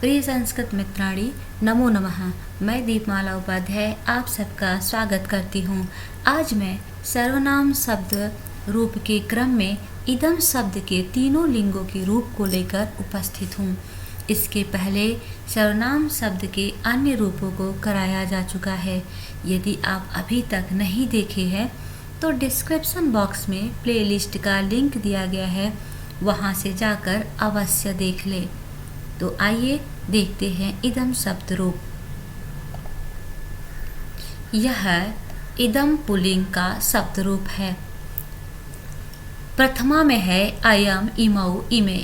प्रिय संस्कृत मित्राणी, नमो नमः। मैं दीपमाला उपाध्याय आप सबका स्वागत करती हूँ। आज मैं सर्वनाम शब्द रूप के क्रम में इदम शब्द के तीनों लिंगों के रूप को लेकर उपस्थित हूँ। इसके पहले सर्वनाम शब्द के अन्य रूपों को कराया जा चुका है। यदि आप अभी तक नहीं देखे हैं तो डिस्क्रिप्शन बॉक्स में प्लेलिस्ट का लिंक दिया गया है, वहाँ से जाकर अवश्य देख लें। तो आइए देखते हैं इदम शब्द रूप। यह इदम पुल्लिंग का शब्द रूप है। प्रथमा में है अयम, इमौ, इमे।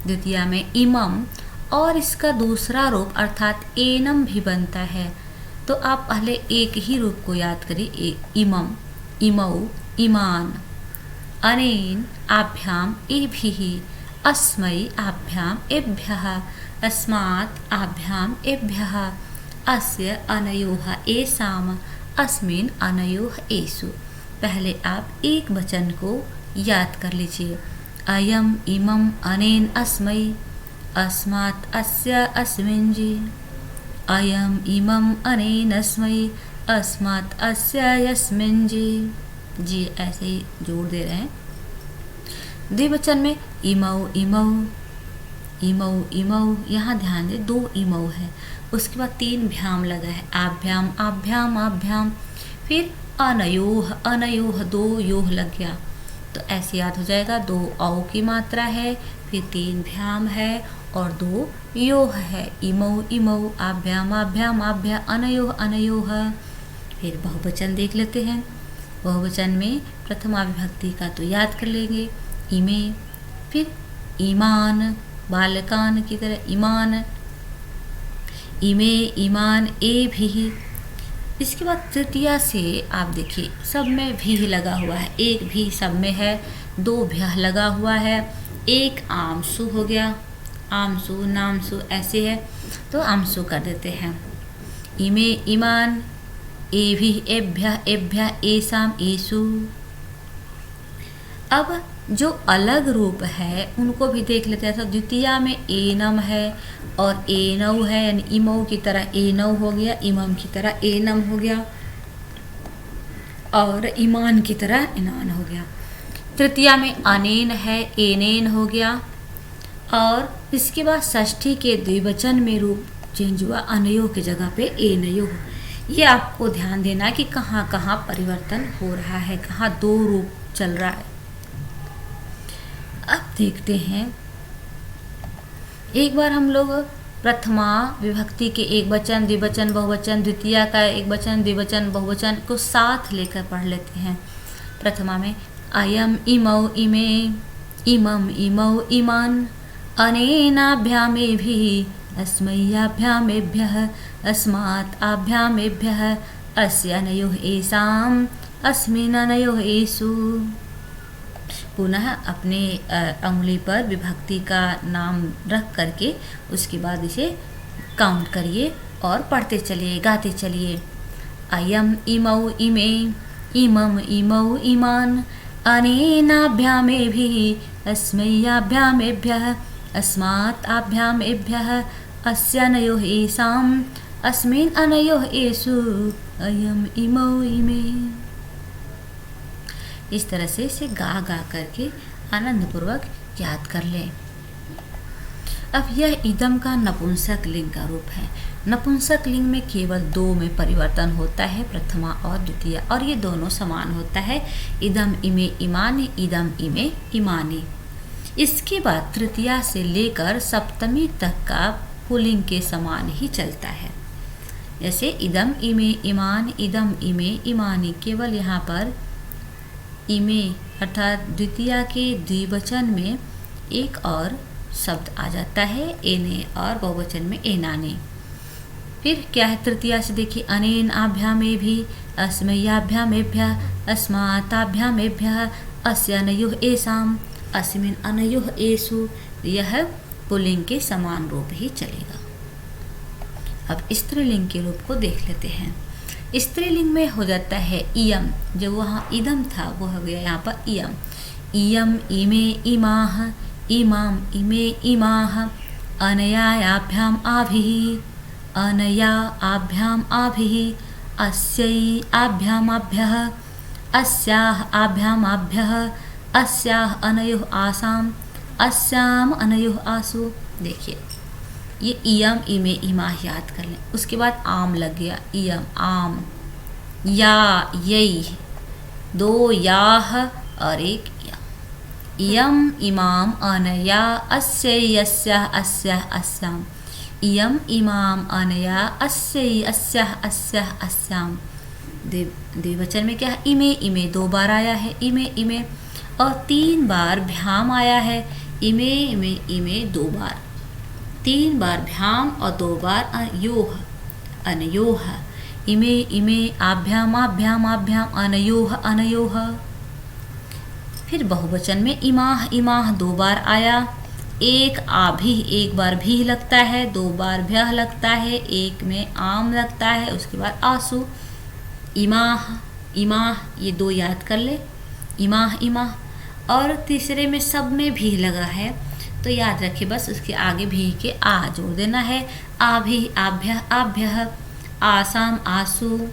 द्वितीया में इमम और इसका दूसरा रूप अर्थात एनम भी बनता है। तो आप पहले एक ही रूप को याद करिए, इमम, इमौ, इमान। अनेन आभ्याम एभिः, अस्मै आभ्याम एभ्यः, अस्मात् आभ्याम एभ्यः, अस्य अनयोः एषाम्, अस्मिन् अनयोः एषु। पहले आप एक वचन को याद कर लीजिए। अयम, इमम, अनेन, अस्मै, अस्मात्, अस्य, अस्मिन् जी। अयम, इमम, अनेन, अस्मै, अस्मात्, अस्य, यस्मिन् जी ऐसे ही जोड़ दे रहे हैं। द्विवचन में इमौ, इमौ, इमौ, इमौ। यहाँ ध्यान दें, दो इमौ है, उसके बाद तीन भ्याम लगा है, आभ्याम, आभ्याम, आभ्याम। फिर अनयोह, अनयोह, दो योह लग गया। तो ऐसे याद हो जाएगा, दो औ की मात्रा है, फिर तीन भ्याम है और दो योह है। इमौ, इमौ, आभ्याम, आभ्याम, आभ्या, अनयोह, अनयोह। फिर बहुवचन देख लेते हैं। बहुवचन में प्रथमा विभक्ति का तो याद कर लेंगे, इमे। फिर ईमान, बालकान की तरह ईमान, इमे, ईमान, ए भी। इसके बाद तृतीया से आप देखिए, सब में भी लगा हुआ है, एक भी सब में है, दो भ्यः लगा हुआ है, एक आमसु हो गया, आमसु, नामसु ऐसे है, तो आमसु कर देते हैं। इमे, ईमान, एभिः, एभ्यः, एभ्यः, एषाम्, एषु। अब जो अलग रूप है उनको भी देख लेते हैं। तो द्वितीया में एनम है और एनौ है, यानी इमौ की तरह एनौ हो गया, इमम की तरह एनम हो गया और ईमान की तरह इनान हो गया। तृतीया में अनेन है, एनेन हो गया। और इसके बाद षष्ठी के द्विवचन में रूप चेंज हुआ, अनयो की जगह पे एनयो। ये आपको ध्यान देना कि कहाँ कहाँ परिवर्तन हो रहा है, कहाँ दो रूप चल रहा है। अब देखते हैं, एक बार हम लोग प्रथमा विभक्ति के एक वचन, द्विवचन, बहुवचन, द्वितीया का एक वचन, द्विवचन, बहुवचन को साथ लेकर पढ़ लेते हैं। प्रथमा में अयम, इमौ, इमे, इमम, इमौ, इमान, अनेनाभ्यामेभिः, अस्मैयाभ्यामेभ्यः, अस्मात् आभ्यामेभ्यः, अस्य अनयोः एषाम्, अस्मिन् अनयोः एषु। पुनः अपने अंगुली पर विभक्ति का नाम रख करके उसके बाद इसे काउंट करिए और पढ़ते चलिए, गाते चलिए। अयम, इमौ, इमे, इमम, इमौ, इमान, अनेनाभ्यामेभिः, अस्मैयाभ्यामेभ्यः, अस्मात् आभ्यामेभ्यः, अस्य अनयोः एषाम्, अस्मिन् अनयोः एषु, अयम, इमौ, इमे। इस तरह से इसे गा गा करके आनंदपूर्वक याद कर लें। अब यह इदम का नपुंसक लिंग का रूप है। नपुंसक लिंग में केवल दो में परिवर्तन होता है, प्रथमा और द्वितीय, और ये दोनों समान होता है, इदम, इमे, इमानि, इदम, इमे, इमानि। इसके बाद तृतीया से लेकर सप्तमी तक का पुल्लिंग के समान ही चलता है। जैसे इदम, इमे, इमान, इदम, इमे, इमानि। केवल यहाँ पर इमे अर्थात द्वितीया के द्विवचन में एक और शब्द आ जाता है, एने, और बहुवचन में एनाने। फिर क्या है तृतीया से देखिए, अनेन आभ्यामेभिः, अस्मैयाभ्यामेभ्यः, अस्मात् आभ्यामेभ्यः, अस्य अनयोः एषाम्, अस्मिन् अनयोः एषु। यह पुल्लिंग के समान रूप ही चलेगा। अब स्त्रीलिंग के रूप को देख लेते हैं। स्त्रीलिंग में हो जाता है इयम, जो वहाँ इदम था वो हो गया यहाँ पर इयम। इयम, इमे, इमाह, इमाम, इमे, इमाह, अनया आभ्याम आभिः, अनया आभ्याम आभिः, अस्यै आभ्याम आभ्यः, अस्याः आभ्याम आभ्यः, अस्याः अनयोः आसाम, अस्याम अनयोः आसु। देखिए ये इयम इमे इमा याद कर लें। उसके बाद आम लग गया, इयम आम, या यई, दो याह और एक या। इयम इमाम अनया अस्यै अस्याः अस्याः अस्याम, इयम इमाम अनया अस्यै अस्याः अस्याः अस्याम। द्विवचन में क्या है, इमे इमे 2 बार आया है, इमे इमे, और 3 बार भ्याम आया है, इमे इमे इमे 2 बार, 3 बार भ्याम और 2 बार अयोह अनयोह, इमे इमे आभ्याम आभ्याम आभ्याम, अनयोह अनयोह। फिर बहुवचन में इमाह इमाह 2 बार आया, एक आभी 1 बार भी लगता है, 2 बार भ्यह लगता है, एक में आम लगता है, उसके बाद आंसू। इमाह इमाह ये 2 याद कर ले, इमाह इमाह। और तीसरे में सब में भी लगा है तो याद रखिए बस उसके आगे भी के आ जोड़ देना है, आभी आभ्यः आभ्यः, आसाम आसु।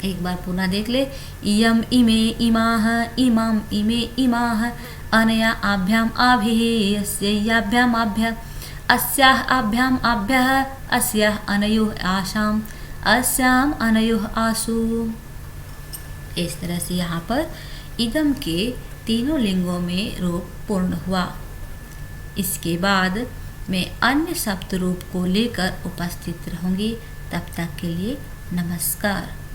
एक बार पुनः देख ले, इयम इमे इमाह, इमम इमे इमाह, अनया आभ्याम आभिः, अस्याभ्याम आभ्यः, अस्याः आभ्याम आभ्यः, अस्याः अनयोः आसाम, अस्याम अनयोः आसु। इस तरह से यहाँ पर इदम के तीनों लिंगों में रूप पूर्ण हुआ। इसके बाद मैं अन्य शब्द रूप को लेकर उपस्थित रहूँगी। तब तक के लिए नमस्कार।